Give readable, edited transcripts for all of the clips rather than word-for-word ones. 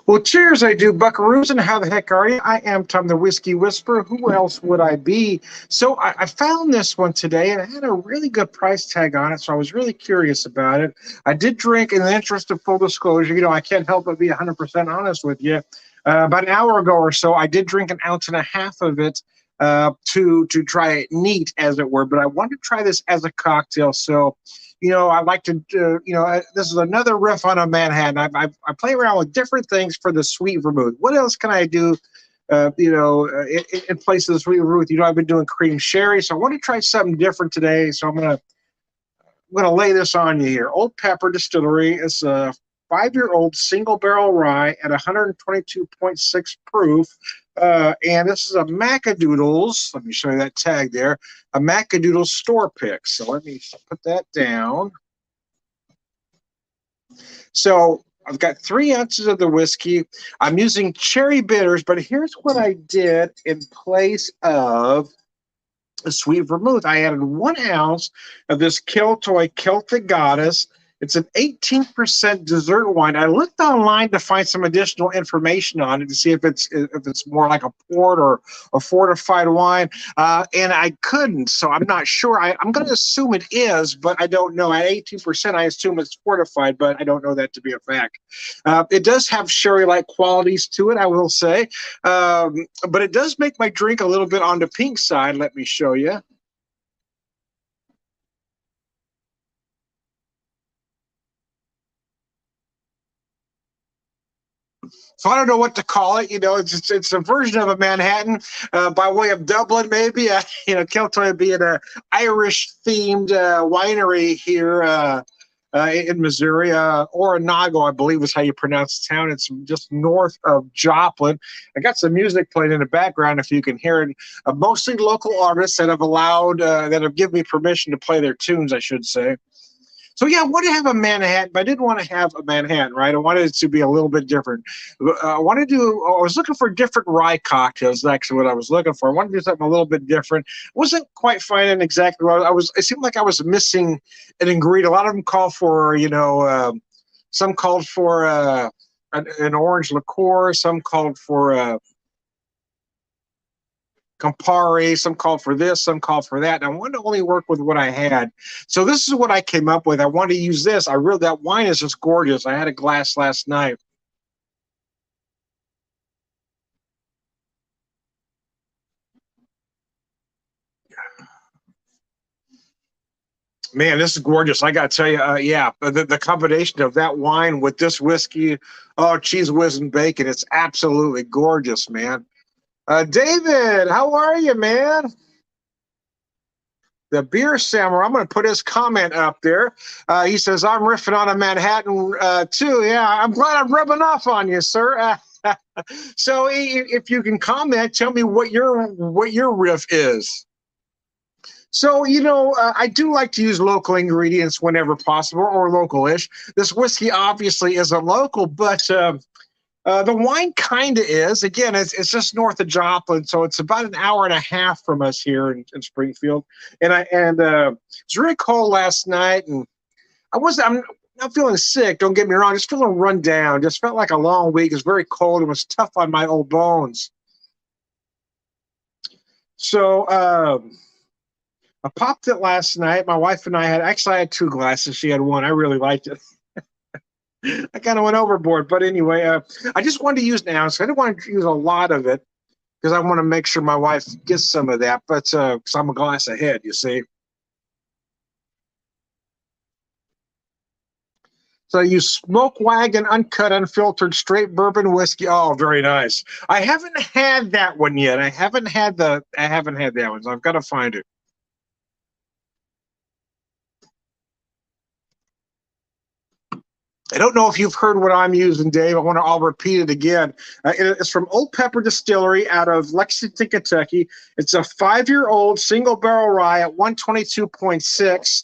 Well, cheers, I do, buckaroos, and how the heck are you? I am Tom the Whiskey Whisperer. Who else would I be? So I found this one today, and it had a really good price tag on it, so I was really curious about it. I did drink, in the interest of full disclosure, I can't help but be 100% honest with you. About an hour ago or so, I did drink an ounce and a half of it to try it neat, as it were, but I wanted to try this as a cocktail, so I like to, this is another riff on a Manhattan. I play around with different things for the sweet vermouth. What else can I do, in place of the sweet vermouth? I've been doing cream sherry, so I want to try something different today. So I'm gonna lay this on you here. Old Pepper Distillery is a 5-year-old single barrel rye at 122.6 proof. And this is a Macadoodles. Let me show you that tag there. A Macadoodles store pick. So let me put that down. So I've got 3 ounces of the whiskey. I'm using cherry bitters, but here's what I did in place of a sweet vermouth. I added 1 ounce of this Kiltoy Celtic Goddess. It's an 18% dessert wine. I looked online to find some additional information on it to see if it's more like a port or a fortified wine, and I couldn't. So I'm not sure. I'm going to assume it is, but I don't know. At 18%, I assume it's fortified, but I don't know that to be a fact. It does have sherry-like qualities to it, I will say, but it does make my drink a little bit on the pink side. Let me show you. So I don't know what to call it. It's a version of a Manhattan by way of Dublin, maybe. Kiltoy being an Irish-themed winery here in Missouri. Oronago, I believe, is how you pronounce the town. It's just north of Joplin. I got some music playing in the background, if you can hear it. Mostly local artists that have given me permission to play their tunes, I should say. So yeah, I want to have a Manhattan, but I didn't want to have a Manhattan, right? I wanted it to be a little bit different. I was looking for different rye cocktails. That's actually what I was looking for. I wanted to do something a little bit different. I wasn't quite finding exactly what I was. It seemed like I was missing an ingredient. A lot of them call for, some called for an orange liqueur. Some called for Campari, some called for this, some called for that. And I wanted to only work with what I had. So this is what I came up with. I wanted to use this. That wine is just gorgeous. I had a glass last night. Man, this is gorgeous. I got to tell you, yeah, the combination of that wine with this whiskey, oh, cheese whiz and bacon, it's absolutely gorgeous, man. David, how are you, man? The beer samurai. I'm going to put his comment up there. He says, I'm riffing on a Manhattan too. Yeah, I'm glad I'm rubbing off on you, sir. So if you can comment, tell me what your riff is. So, I do like to use local ingredients whenever possible, or local-ish. This whiskey obviously isn't local, but the wine kind of is. Again, it's just north of Joplin, so it's about an hour and a half from us here in Springfield. It's really cold last night, and I'm not feeling sick. Don't get me wrong. Just feeling run down. Just felt like a long week. It was very cold. It was tough on my old bones. So I popped it last night. My wife and I I had 2 glasses. She had 1. I really liked it. I kind of went overboard, but anyway, I just wanted to use an ounce. I didn't want to use a lot of it because I want to make sure my wife gets some of that. But because I'm a glass ahead, you see. So I use Smoke Wagon Uncut Unfiltered Straight Bourbon Whiskey. Oh, very nice. I haven't had that one yet. I haven't had that one, so I've got to find it. I don't know if you've heard what I'm using, Dave. I'll repeat it again. It's from Old Pepper Distillery out of Lexington, Kentucky. It's a 5-year-old single barrel rye at 122.6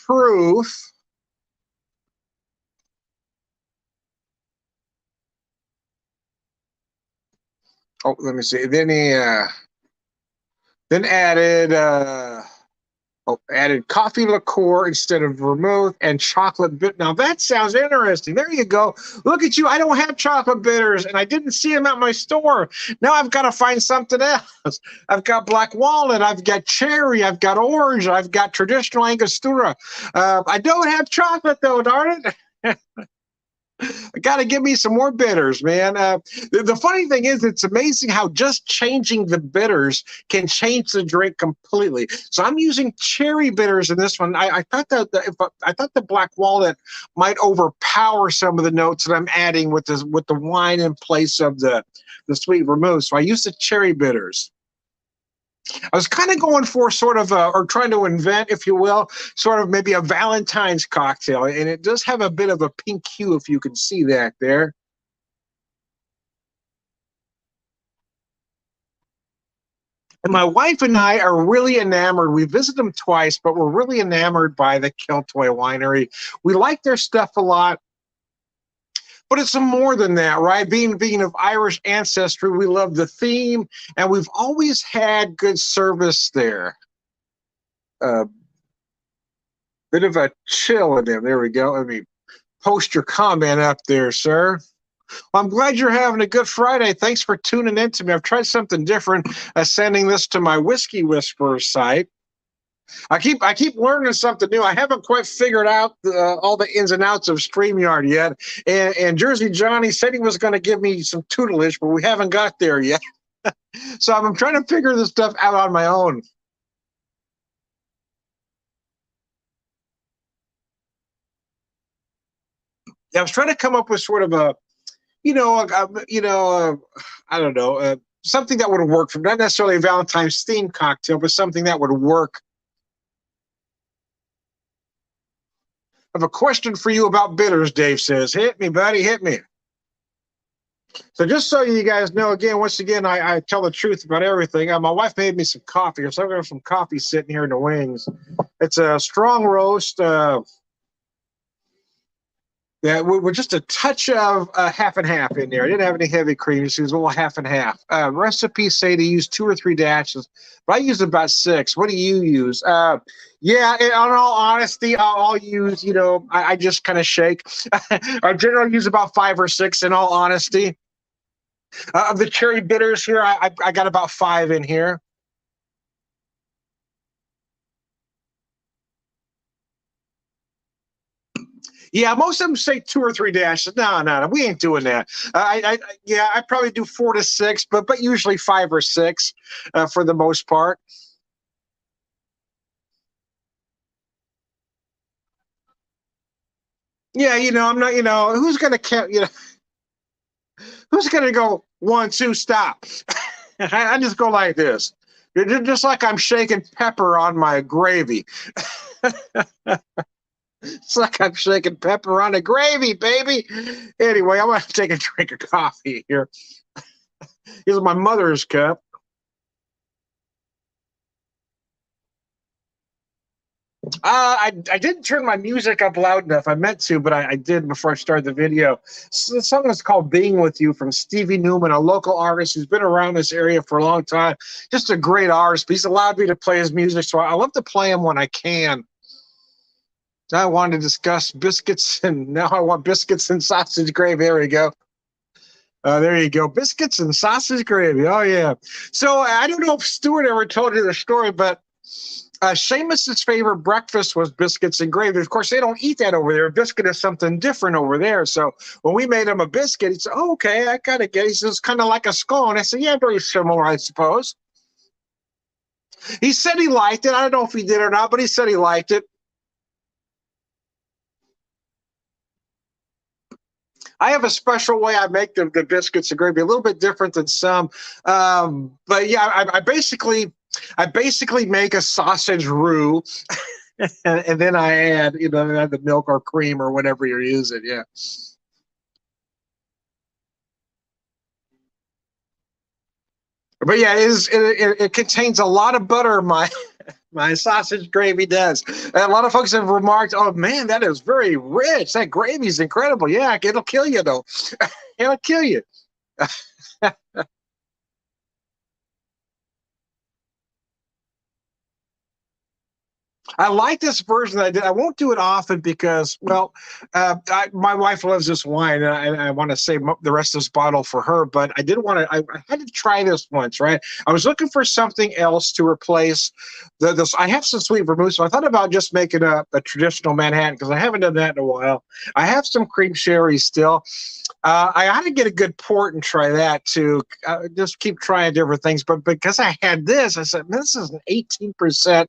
proof. Oh, let me see. Then he then added Oh, added coffee liqueur instead of vermouth and chocolate bit. Now that sounds interesting. There you go. Look at you. I don't have chocolate bitters, and I didn't see them at my store. Now I've got to find something else. I've got black walnut. I've got cherry. I've got orange. I've got traditional Angostura. I don't have chocolate though. Darn it. I got to give me some more bitters, man. The funny thing is, it's amazing how just changing the bitters can change the drink completely. So I'm using cherry bitters in this one. I thought that I thought the black walnut might overpower some of the notes that I'm adding with the wine in place of the sweet vermouth. So I used the cherry bitters. I was kind of going for sort of or trying to invent, if you will, sort of maybe a Valentine's cocktail. And it does have a bit of a pink hue, if you can see that there. And my wife and I are really enamored. We visited them twice, but we're really enamored by the Kiltoy Winery. We like their stuff a lot, but it's more than that, right? Being of Irish ancestry, we love the theme, and we've always had good service there. Uh, Bit of a chill in them. There we go. Let me post your comment up there, sir. Well, I'm glad you're having a good Friday. Thanks for tuning in to me. I've tried something different, sending this to my Whiskey Whisperer site. I keep learning something new. I haven't quite figured out all the ins and outs of StreamYard yet. And Jersey Johnny said he was going to give me some tutelage, but we haven't got there yet. So I'm trying to figure this stuff out on my own. Yeah, I was trying to come up with sort of a, I don't know, something that would work for not necessarily a Valentine's themed cocktail, but something that would work. I have a question for you about bitters, Dave says. Hit me, buddy, hit me. So just so you guys know, again, once again, I tell the truth about everything. My wife made me some coffee, so I've got some coffee sitting here in the wings. It's a strong roast. Yeah, we're just a touch of half and half in there. I didn't have any heavy cream, so it was a little half and half. Recipes say to use 2 or 3 dashes, but I use about 6. What do you use? Yeah, in all honesty, I'll use, I just kind of shake. I generally use about 5 or 6 in all honesty. Of the cherry bitters here, I got about 5 in here. Yeah, most of them say 2 or 3 dashes. No, we ain't doing that. Yeah, I probably do 4 to 6, but usually 5 or 6 for the most part. Yeah, I'm not. Who's gonna count? Who's gonna go 1, 2, stop? I just go like this, just like I'm shaking pepper on my gravy. It's like I'm shaking pepper on the gravy, baby. Anyway, I'm gonna take a drink of coffee here. Here's my mother's cup. I didn't turn my music up loud enough. I meant to, but I did before I started the video. So the song is called "Being with You" from Stevie Newman, a local artist who's been around this area for a long time. Just a great artist. But he's allowed me to play his music, so I love to play him when I can. I wanted to discuss biscuits, and now I want biscuits and sausage gravy. There we go. There you go. Biscuits and sausage gravy. Oh, yeah. So I don't know if Stuart ever told you the story, but Seamus's favorite breakfast was biscuits and gravy. Of course, they don't eat that over there. A biscuit is something different over there. So when we made him a biscuit, he said, "Oh, okay, I got to get it." He says, "It's kind of like a scone." I said, "Yeah, very similar, I suppose." He said he liked it. I don't know if he did or not, but he said he liked it. I have a special way I make the biscuits and gravy, a little bit different than some. But yeah, I basically make a sausage roux, and then I add, the milk or cream or whatever you're using. Yeah. But yeah, it contains a lot of butter. My sausage gravy does. And a lot of folks have remarked, "Oh man, that is very rich. That gravy is incredible." Yeah, it'll kill you though. It'll kill you. I like this version that I did. I won't do it often because, well, my wife loves this wine, and I want to save the rest of this bottle for her. But I did want to. I had to try this once, right? I was looking for something else to replace this. I have some sweet vermouth, so I thought about just making a traditional Manhattan because I haven't done that in a while. I have some cream sherry still. I ought to get a good port and try that too. Just keep trying different things. But because I had this, I said, this is an 18%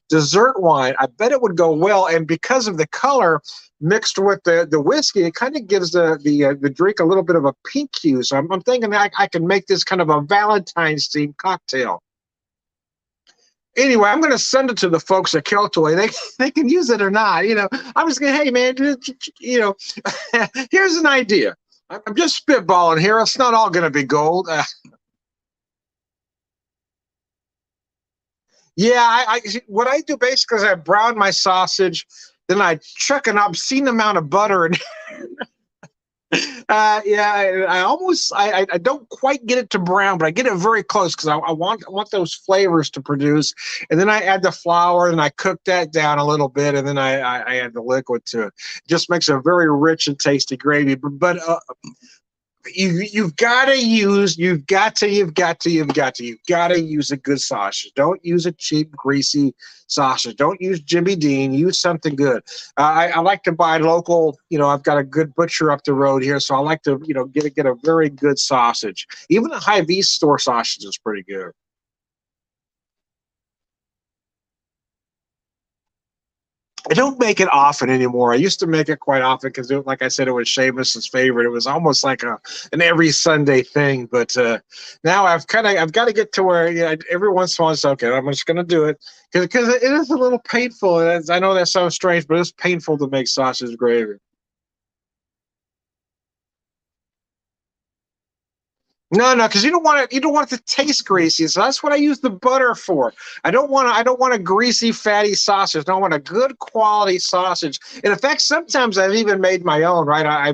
dessert wine. I bet it would go well. And because of the color mixed with the whiskey, it kind of gives the drink a little bit of a pink hue. So I'm thinking I can make this kind of a Valentine's themed cocktail. Anyway, I'm going to send it to the folks at Keltoy. They can use it or not. I'm just going, hey man, here's an idea. I'm just spitballing here. It's not all going to be gold. Yeah, what I do basically is I brown my sausage, then I chuck an obscene amount of butter in. Yeah, I don't quite get it to brown, but I get it very close because I want those flavors to produce, and then I add the flour and I cook that down a little bit, and then I add the liquid to it. It just makes a very rich and tasty gravy. But you've got to use a good sausage. Don't use a cheap greasy sausage. Don't use Jimmy Dean. Use something good. I like to buy local. I've got a good butcher up the road here, so I like to get a very good sausage. Even a Hy-Vee store sausage is pretty good. I don't make it often anymore. I used to make it quite often because, like I said, it was Seamus's favorite. It was almost like an every Sunday thing. But now I've got to get to where every once in a while it's okay. I'm just going to do it because it is a little painful. I know that sounds strange, but it's painful to make sausage gravy. No, because you don't want it. You don't want it to taste greasy. So that's what I use the butter for. I don't want a greasy, fatty sausage. I want a good quality sausage. And in fact, sometimes I've even made my own. Right? I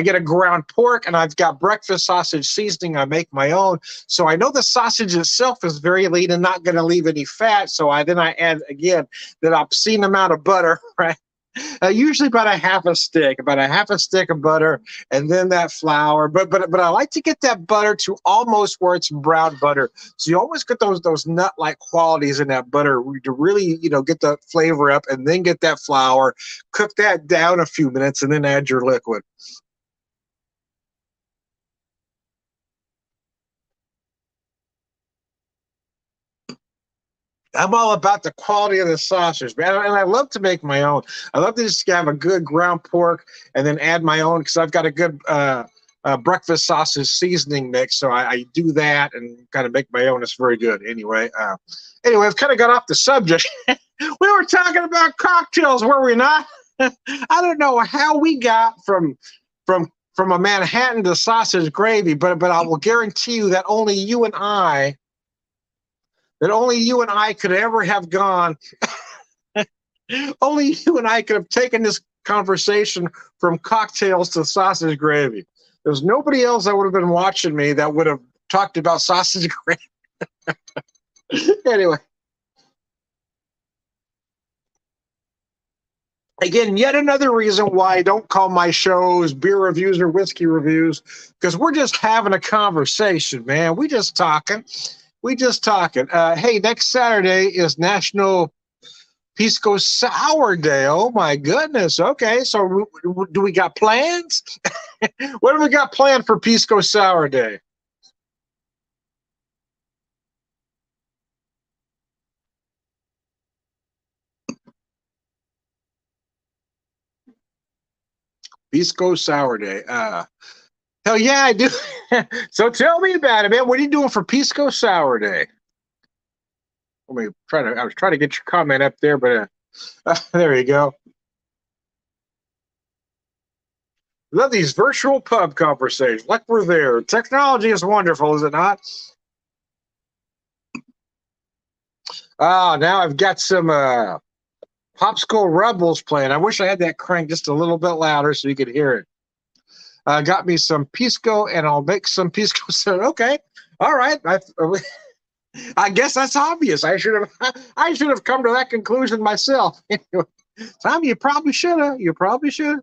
get a ground pork and I've got breakfast sausage seasoning. I make my own. So I know the sausage itself is very lean and not going to leave any fat. So I add again that obscene amount of butter. Right? Usually about a half a stick of butter, and then that flour. But I like to get that butter to almost where it's brown butter. So you always get those nut like qualities in that butter to really get the flavor up, and then get that flour, cook that down a few minutes, and then add your liquid. I'm all about the quality of the sausage, man, and I love to make my own. I love to just have a good ground pork and then add my own because I've got a good breakfast sausage seasoning mix. So I do that and kind of make my own. It's very good. Anyway, I've kind of got off the subject. We were talking about cocktails, were we not? I don't know how we got from a Manhattan to sausage gravy, but I will guarantee you that only you and I could ever have gone. Only you and I could have taken this conversation from cocktails to sausage gravy. There's nobody else that would have been watching me that would have talked about sausage gravy. Anyway, again, yet another reason why I don't call my shows beer reviews or whiskey reviews, because we're just having a conversation, man. We just talking. We just talking. Hey, next Saturday is National Pisco Sour Day. Oh my goodness. Okay, so do we got plans? What have we got planned for Pisco Sour Day? Pisco Sour Day. Hell yeah, I do. So tell me about it, man. What are you doing for Pisco Sour Day? I was trying to get your comment up there, but there you go. Love these virtual pub conversations. Like we're there. Technology is wonderful, is it not? Now I've got some Popsicle Rebels playing. I wish I had that crank just a little bit louder so you could hear it. Got me some Pisco, and I'll make some Pisco soda. Okay. All right. I guess that's obvious. I should have come to that conclusion myself. Tom, you probably should have. You probably should.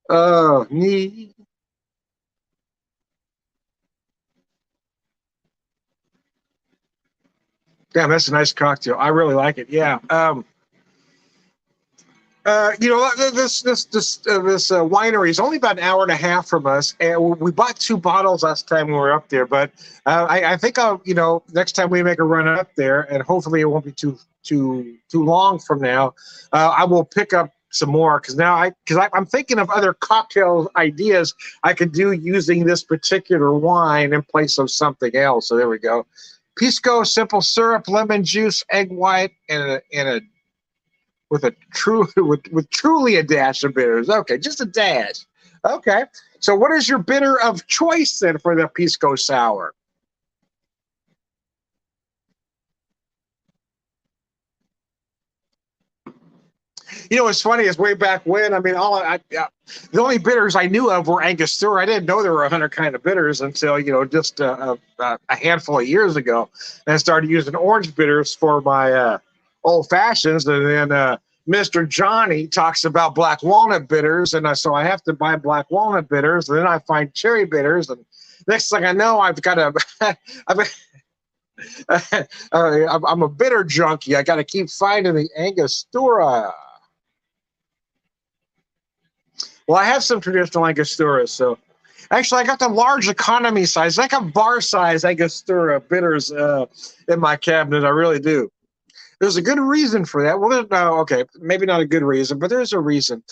Oh, nee. Damn, that's a nice cocktail. I really like it. Yeah. This winery is only about an hour and a half from us, and we bought two bottles last time we were up there. But I think I'll, next time we make a run up there, and hopefully it won't be too long from now, I will pick up some more because I'm thinking of other cocktail ideas I could do using this particular wine in place of something else. So there we go. Pisco simple syrup, lemon juice, egg white, and a with a true with truly a dash of bitters. Okay, just a dash. Okay. So what is your bitter of choice then for the pisco sour? What's funny is way back when, I mean, the only bitters I knew of were Angostura. I didn't know there were 100 kind of bitters until, just a handful of years ago. And I started using orange bitters for my old fashions. And then Mr. Johnny talks about black walnut bitters. And so I have to buy black walnut bitters. And then I find cherry bitters. And next thing I know, I've got I'm a bitter junkie. I got to keep finding the Angostura. Well, I have some traditional Angosturas. So actually, I got the large economy size, like a bar size Angostura bitters in my cabinet. I really do. There's a good reason for that. Well, no, okay, maybe not a good reason, but there's a reason.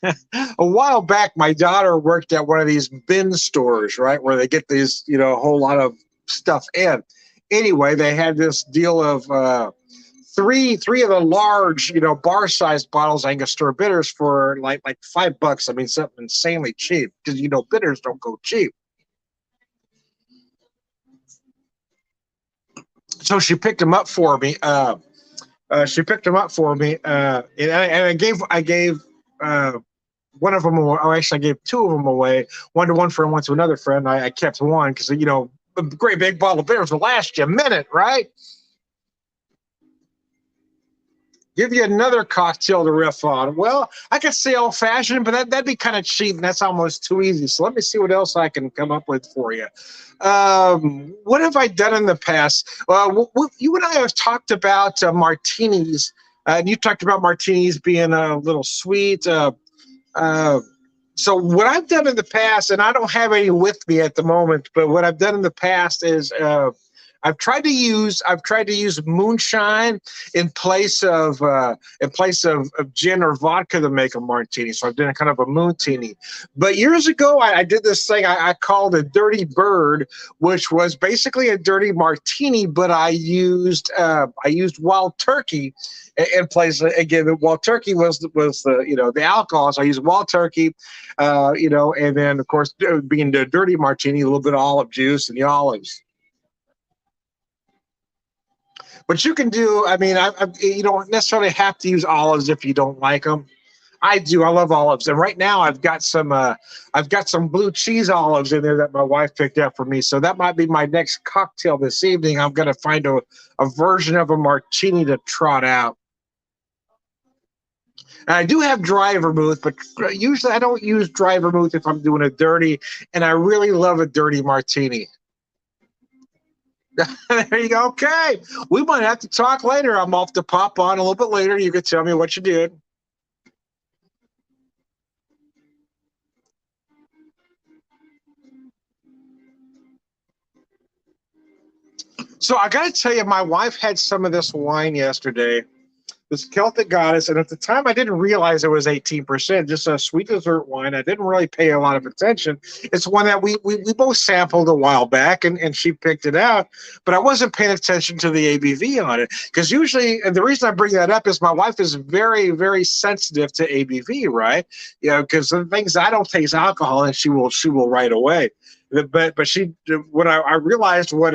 A while back, my daughter worked at one of these bin stores, right, where they get these, a whole lot of stuff in. Anyway, they had this deal of three of the large, bar-sized bottles of Angostura bitters for like $5. I mean, something insanely cheap because bitters don't go cheap. So she picked them up for me. And I gave one of them away. Oh, actually, I gave two of them away. One to one friend, one to another friend. I kept one because a great big bottle of bitters will last you a minute, right? Give you another cocktail to riff on. Well, I could say old fashioned, but that'd be kind of cheap, and that's almost too easy. So let me see what else I can come up with for you. What have I done in the past? You and I have talked about martinis, and you talked about martinis being a little sweet. Uh, so what I've done in the past, and I don't have any with me at the moment, but what I've done in the past is I've tried to use moonshine in place of gin or vodka to make a martini. So I've done a kind of a moontini. But years ago, I did this thing I called a dirty bird, which was basically a dirty martini, but I used wild turkey in place. Again, wild turkey was the alcohol. So I used wild turkey, and then of course being the dirty martini, a little bit of olive juice and the olives. But you can do. I mean, you don't necessarily have to use olives if you don't like them. I do. I love olives, and right now I've got some blue cheese olives in there that my wife picked up for me. So that might be my next cocktail this evening. I'm going to find a version of a martini to trot out. And I do have dry vermouth, but usually I don't use dry vermouth if I'm doing a dirty. And I really love a dirty martini. There you go. Okay. We might have to talk later. I'm off to pop on a little bit later. You can tell me what you did. So I got to tell you, my wife had some of this wine yesterday, this Celtic Goddess, and at the time I didn't realize it was 18%, just a sweet dessert wine. I didn't really pay a lot of attention. It's one that we both sampled a while back, and she picked it out, but I wasn't paying attention to the ABV on it because usually, and the reason I bring that up is my wife is very, very sensitive to ABV, right? Because the things I don't taste alcohol, and she will right away. But she when I realized what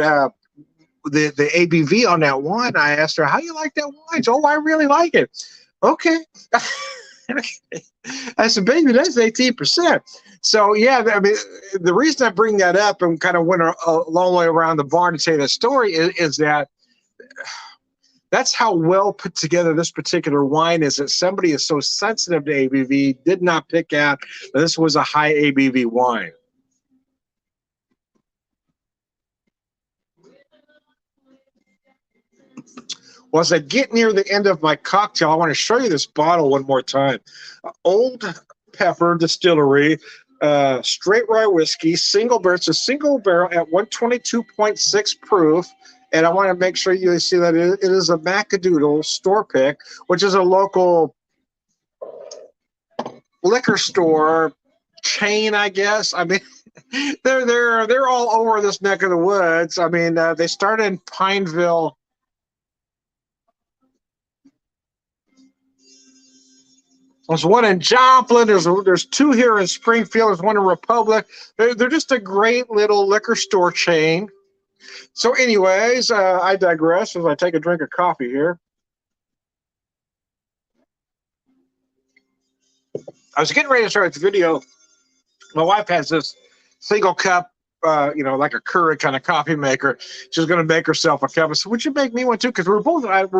the ABV on that wine, I asked her, "How you like that wine?" "Oh, I really like it." Okay. I said, baby, that's 18%. So, yeah, I mean, the reason I bring that up and kind of went a long way around the barn to say the story is that that's how well put together this particular wine is, that somebody is so sensitive to ABV did not pick out that this was a high ABV wine. Well, as I get near the end of my cocktail, I want to show you this bottle one more time. Old Pepper Distillery, straight rye whiskey, single barrel. It's a single barrel at 122.6 proof. And I want to make sure you see that it is a Macadoodle store pick, which is a local liquor store chain, I guess. I mean, they're all over this neck of the woods. I mean, they started in Pineville. There's one in Joplin. There's two here in Springfield. There's one in Republic. They're just a great little liquor store chain. So, anyways, I digress as I take a drink of coffee here. I was getting ready to start the video. My wife has this single cup, like a Keurig kind of coffee maker. She's going to make herself a cup. I said, would you make me one too? Because we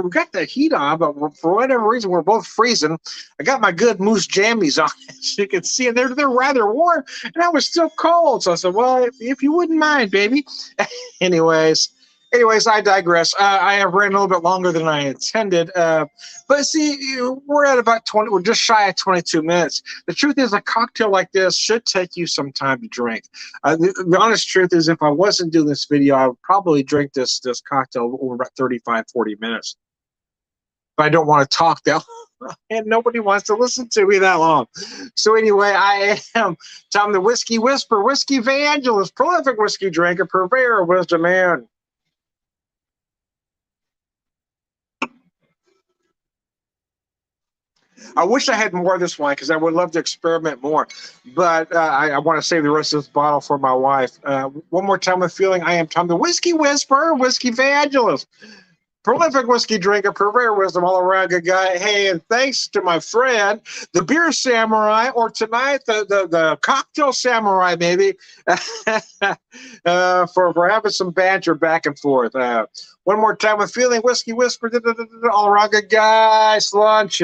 got the heat on, but for whatever reason, we're both freezing. I got my good moose jammies on, as you can see, and they're rather warm, and I was still cold. So I said, well, if you wouldn't mind, baby. Anyways, I digress. I have ran a little bit longer than I intended. But see, we're at about 20, we're just shy of 22 minutes. The truth is, a cocktail like this should take you some time to drink. The honest truth is, if I wasn't doing this video, I would probably drink this cocktail over about 35, 40 minutes. But I don't want to talk that long, and nobody wants to listen to me that long. So anyway, I am Tom the Whiskey Whisperer, Whiskey Evangelist, prolific whiskey drinker, purveyor of wisdom, man. I wish I had more of this wine because I would love to experiment more. But I want to save the rest of this bottle for my wife. One more time with feeling, I am Tom the Whiskey Whisperer, Whiskey Evangelist, prolific whiskey drinker, purveyor of wisdom, all around good guy. Hey, and thanks to my friend, the beer samurai, or tonight, the cocktail samurai, maybe, for having some banter back and forth. One more time with feeling, whiskey whisper, all around good guy, lunch.